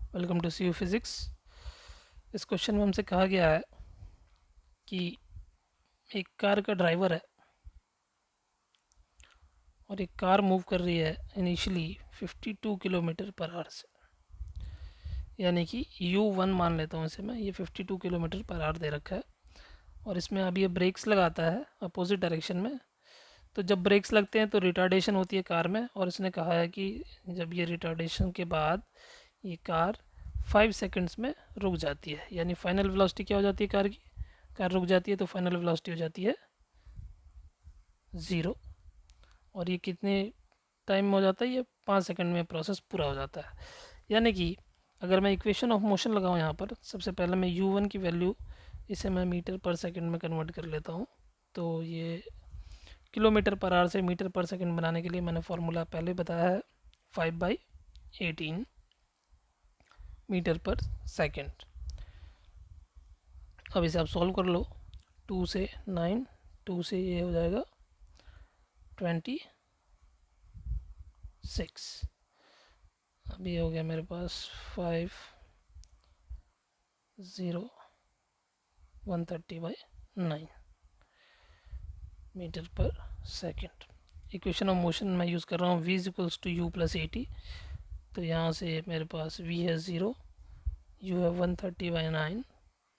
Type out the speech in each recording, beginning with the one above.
Welcome to C physics. इस question में हमसे कहा गया है कि एक कार का ड्राइवर है और एक कार मूव कर रही है इनिशियली 52 किलोमीटर पर आवर से, यानी कि U1 मान लेता हूँ इसे मैं। ये 52 किलोमीटर पर आवर दे रखा है और इसमें अब ये ब्रेक्स लगाता है अपोजिट डायरेक्शन में। तो जब ब्रेक्स लगते हैं तो रिटार्डेशन होती है कार में, और इसने कहा है कि जब ये रिटार्डेशन के बाद ये कार 5 सेकंड्स में रुक जाती है, यानी फाइनल वेलोसिटी क्या हो जाती है कार की। कार रुक जाती है तो फाइनल वेलोसिटी हो जाती है 0। और ये कितने टाइम में हो जाता है, ये 5 सेकंड में प्रोसेस पूरा हो जाता है। यानी कि अगर मैं इक्वेशन ऑफ मोशन लगाऊँ यहाँ पर, सबसे पहले मैं U1 की वैल्यू इसे मैं मीटर पर सेकंड में कन्वर्ट कर लेता हूँ। तो ये किलोमीटर पर आवर से मीटर पर सेकंड बनाने के लिए मैंने फार्मूला पहले बताया है, 5/18 मीटर पर सेकंड। अब इसे आप सॉल्व कर लो। 2 से 9, 2 से ये हो जाएगा 26। अभी हो गया मेरे पास 130/9 metre per second. Equation of motion मैं यूज़ कर रहा हूँ v equals to u plus 80। तो यहाँ से मेरे पास v है 0, u है 130/9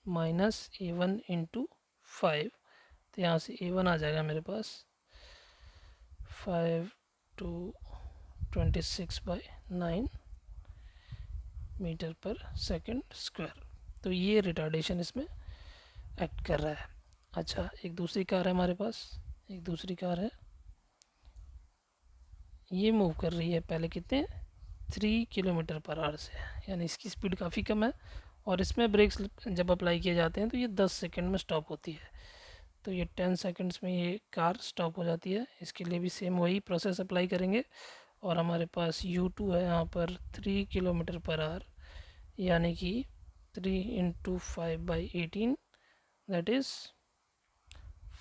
माइनस a1 इंटू 5। तो यहाँ से a1 आ जाएगा मेरे पास 5 to 26/9 metre per second square. तो ये रिटार्डेशन इसमें एक्ट कर रहा है। अच्छा, एक दूसरी कार है हमारे पास, एक दूसरी कार है, ये मूव कर रही है पहले कितने 3 किलोमीटर पर आवर से, यानी इसकी स्पीड काफ़ी कम है। और इसमें ब्रेक्स जब अप्लाई किए जाते हैं तो ये 10 सेकंड में स्टॉप होती है। तो ये 10 सेकंड्स में ये कार स्टॉप हो जाती है। इसके लिए भी सेम वही प्रोसेस अप्लाई करेंगे। और हमारे पास U2 है यहाँ पर 3 किलोमीटर पर आवर, यानी कि 3 into 5/18 that is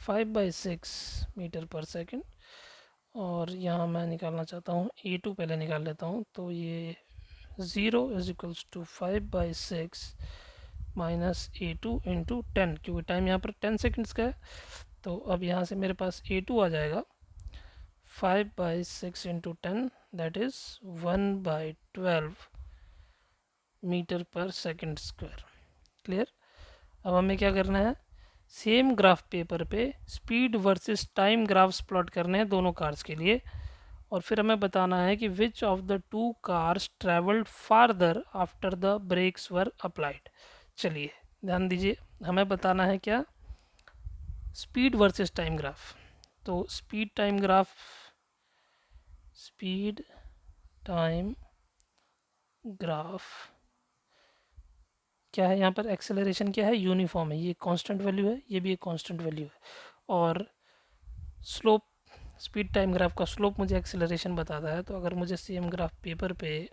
5/6 metre per second. और यहाँ मैं निकालना चाहता हूँ A2, पहले निकाल लेता हूँ। तो ये 0 is equals to 5/6 minus A2 into 10, क्योंकि टाइम यहाँ पर 10 सेकंड्स का है। तो अब यहाँ से मेरे पास A2 आ जाएगा 5/6 into 10 that is 1/12 metre per second square. Clear. अब हमें क्या करना है, सेम ग्राफ पेपर पे speed versus time graphs plot करने हैं दोनों कार्स के लिए। और फिर हमें बताना है कि which of the two cars travelled farther after the brakes were applied. चलिए ध्यान दीजिए, हमें बताना है क्या, स्पीड वर्सेस टाइम ग्राफ। तो speed time graph, speed time graph क्या है, यहाँ पर एक्सेलरेशन क्या है, यूनिफॉर्म है, ये कांस्टेंट वैल्यू है, ये भी एक कांस्टेंट वैल्यू है। और स्लोप, स्पीड टाइम ग्राफ का स्लोप मुझे एक्सेलरेशन बताता है। तो अगर मुझे सेम ग्राफ पेपर पे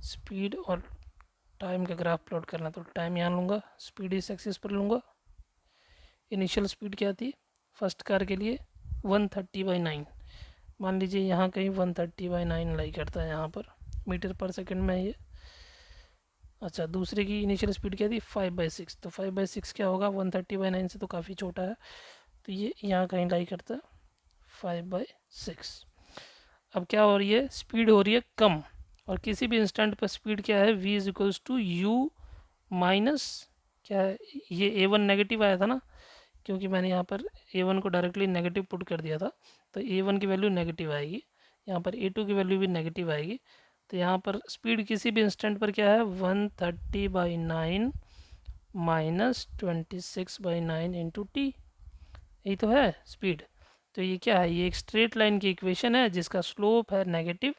स्पीड और टाइम का ग्राफ प्लॉट करना, तो टाइम यहाँ लूँगा, स्पीड इस एक्सिस पर लूँगा। इनिशियल स्पीड क्या थी फर्स्ट कार के लिए 130/9, मान लीजिए यहाँ कहीं 130/9 लाई करता है यहाँ पर, मीटर पर सेकंड में ये। अच्छा, दूसरे की इनिशियल स्पीड क्या थी 5/6, तो 5/6 क्या होगा 130/9 से तो काफ़ी छोटा है, तो ये यहाँ कहीं लाई करता है 5/6। अब क्या हो रही है, स्पीड हो रही है कम, और किसी भी इंस्टेंट पर स्पीड क्या है v is equals to u minus क्या है, ये a1 नेगेटिव आया था ना, क्योंकि मैंने यहाँ पर a1 को डायरेक्टली नेगेटिव पुट कर दिया था, तो a1 की वैल्यू नेगेटिव आएगी, यहाँ पर a2 की वैल्यू भी नेगेटिव आएगी। तो यहाँ पर स्पीड किसी भी इंस्टेंट पर क्या है 130/9 माइनस 26/9 इंटू टी, यही तो है स्पीड। तो ये क्या है, ये एक स्ट्रेट लाइन की इक्वेशन है जिसका स्लोप है नेगेटिव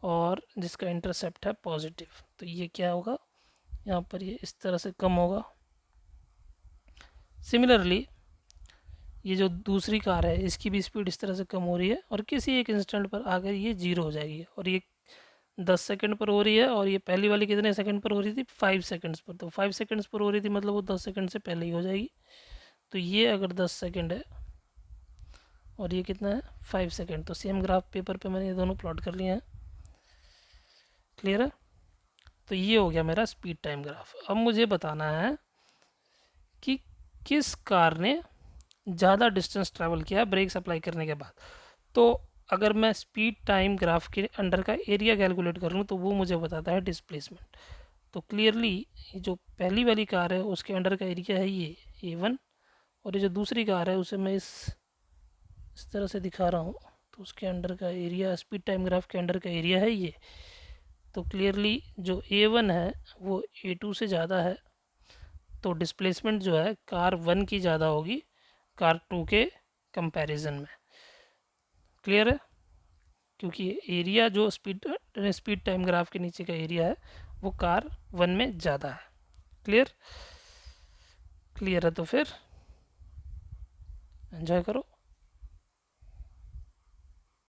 और जिसका इंटरसेप्ट है पॉजिटिव। तो ये क्या होगा, यहाँ पर ये इस तरह से कम होगा। सिमिलरली ये जो दूसरी कार है इसकी भी स्पीड इस तरह से कम हो रही है, और किसी एक इंस्टेंट पर आकर ये 0 हो जाएगी। और ये 10 सेकंड पर हो रही है, और ये पहली वाली कितने सेकंड पर हो रही थी 5 सेकंड्स पर। तो 5 सेकंड्स पर हो रही थी, मतलब वो 10 सेकंड से पहले ही हो जाएगी। तो ये अगर 10 सेकंड है और ये कितना है 5 सेकंड, तो सेम ग्राफ पेपर पे मैंने ये दोनों प्लॉट कर लिए हैं। क्लियर है। तो ये हो गया मेरा स्पीड टाइम ग्राफ। अब मुझे बताना है कि किस कार ने ज़्यादा डिस्टेंस ट्रैवल किया ब्रेक्स अप्लाई करने के बाद। तो अगर मैं स्पीड टाइम ग्राफ के अंडर का एरिया कैलकुलेट कर लूँ तो वो मुझे बताता है डिस्प्लेसमेंट। तो क्लियरली जो पहली वाली कार है उसके अंडर का एरिया है ये A1, और ये जो दूसरी कार है उसे मैं इस तरह से दिखा रहा हूँ, तो उसके अंडर का एरिया, स्पीड टाइम ग्राफ के अंडर का एरिया है ये। तो क्लियरली जो A1 है वो A2 से ज़्यादा है, तो डिस्प्लेसमेंट जो है कार 1 की ज़्यादा होगी कार 2 के कंपैरिजन में। क्लियर है? क्योंकि एरिया जो स्पीड टाइम ग्राफ के नीचे का एरिया है वो कार 1 में ज़्यादा है। क्लियर? क्लियर है तो फिर एंजॉय करो।